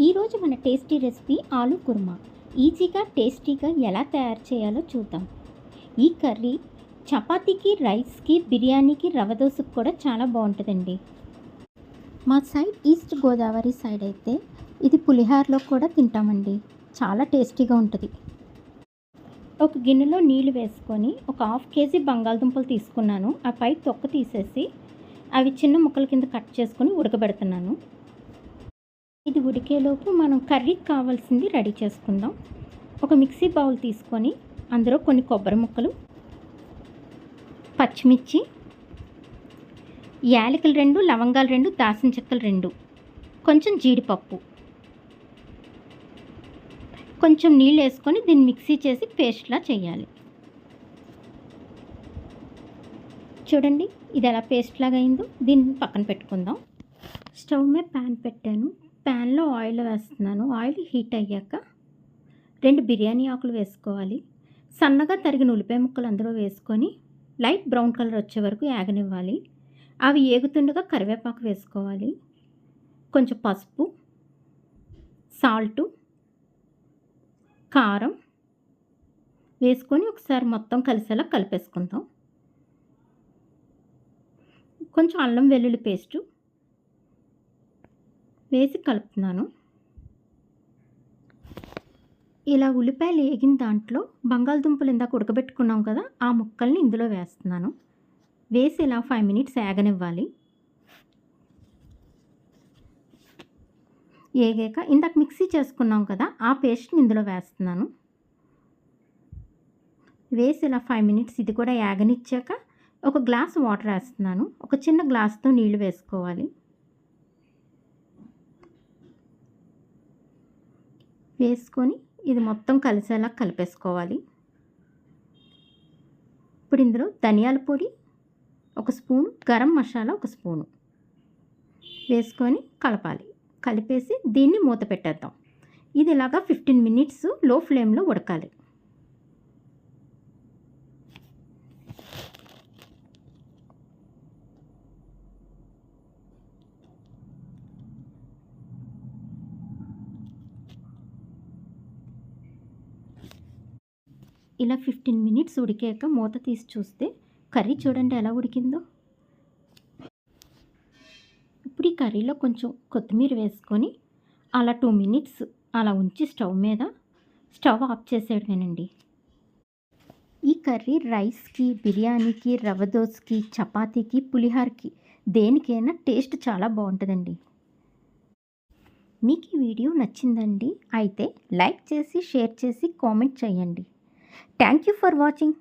ఈరోజు మన tasty recipe aloo kurma. ఈజీగా టేస్టీగా ఎలా తయారు చేయాలో చూద్దాం. ఈ కర్రీ చపాతీకి, రైస్కి, బిర్యానీకి, రవ దోశకు కూడా చాలా బాగుంటుందండి. మా సైడ్ ఈస్ట్ గోదావరి సైడ్ అయితే ఇది పులిహారలో కూడా తింటామండి. చాలా టేస్టీగా ఉంటుంది. ఒక గిన్నెలో నీళ్లు వేసుకొని ఒక 1/2 కేజీ బంగాళదుంపలు తీసుకున్నాను. ఆ పై తొక్క తీసేసి అవి చిన్న ముక్కల కింద కట్ చేసుకొని ఉడకబెడుతున్నాను. ఇది ఉడికేలోపు మనం కర్రీకి కావాల్సింది రెడీ చేసుకుందాం. ఒక మిక్సీ బౌల్ తీసుకొని అందులో కొన్ని కొబ్బరి ముక్కలు, పచ్చిమిర్చి, యాలకులు 2, లవంగాలు 2, దాల్చిన చెక్కలు 2, కొంచెం జీడిపప్పు, కొంచెం నీళ్ళు వేసుకొని దీన్ని మిక్సీ చేసి పేస్ట్లా చేయాలి. చూడండి ఇది ఎలా పేస్ట్ లాగా అయిందో. దీన్ని పక్కన పెట్టుకుందాం. స్టవ్ మీద ప్యాన్ పెట్టాను. ప్యాన్లో ఆయిల్ వేస్తున్నాను. ఆయిల్ హీట్ అయ్యాక 2 బిర్యానీ ఆకులు వేసుకోవాలి. సన్నగా తరిగిన ఉల్లిపాయ ముక్కలు అందులో వేసుకొని లైట్ బ్రౌన్ కలర్ వచ్చే వరకు ఏగనివ్వాలి. అవి ఏగుతుండగా కరివేపాకు వేసుకోవాలి. కొంచెం పసుపు, సాల్టు, కారం వేసుకొని ఒకసారి మొత్తం కలిసేలా కలిపేసుకుందాం. కొంచెం అల్లం వెల్లుల్లి పేస్టు వేసి కలుపుతున్నాను. ఇలా ఉల్లిపాయలు వేగిన దాంట్లో బంగాళదుంపలు ఇందాక ఉడకబెట్టుకున్నాం కదా, ఆ ముక్కల్ని ఇందులో వేస్తున్నాను. వేసి ఇలా 5 మినిట్స్ ఏగనివ్వాలి. ఏగాక ఇందాక మిక్సీ చేసుకున్నాం కదా, ఆ పేస్ట్ని ఇందులో వేస్తున్నాను. వేసి ఇలా 5 మినిట్స్ ఇది కూడా ఏగనిచ్చాక ఒక గ్లాస్ వాటర్ వేస్తున్నాను. ఒక చిన్న గ్లాస్తో నీళ్లు వేసుకోవాలి. వేసుకొని ఇది మొత్తం కలిసేలా కలిపేసుకోవాలి. ఇప్పుడు ఇందులో ధనియాల పొడి 1 స్పూను, గరం మసాలా 1 స్పూను వేసుకొని కలపాలి. కలిపేసి దీన్ని మూత పెట్టేద్దాం. ఇది ఇలాగా 15 మినిట్స్ లో ఫ్లేమ్లో ఉడకాలి. ఇలా 15 మినిట్స్ ఉడికాక మూత తీసి చూస్తే కర్రీ చూడండి ఎలా ఉడికిందో. ఇప్పుడు ఈ కర్రీలో కొంచెం కొత్తిమీర వేసుకొని అలా 2 మినిట్స్ అలా ఉంచి స్టవ్ ఆఫ్ చేసేయడమేనండి. ఈ కర్రీ రైస్కి, బిర్యానీకి, రవ దోశకి, చపాతీకి, పులిహారకి దేనికైనా టేస్ట్ చాలా బాగుంటుందండి. మీకు ఈ వీడియో నచ్చిందండి అయితే లైక్ చేసి, షేర్ చేసి, కామెంట్ చేయండి. Thank you for watching.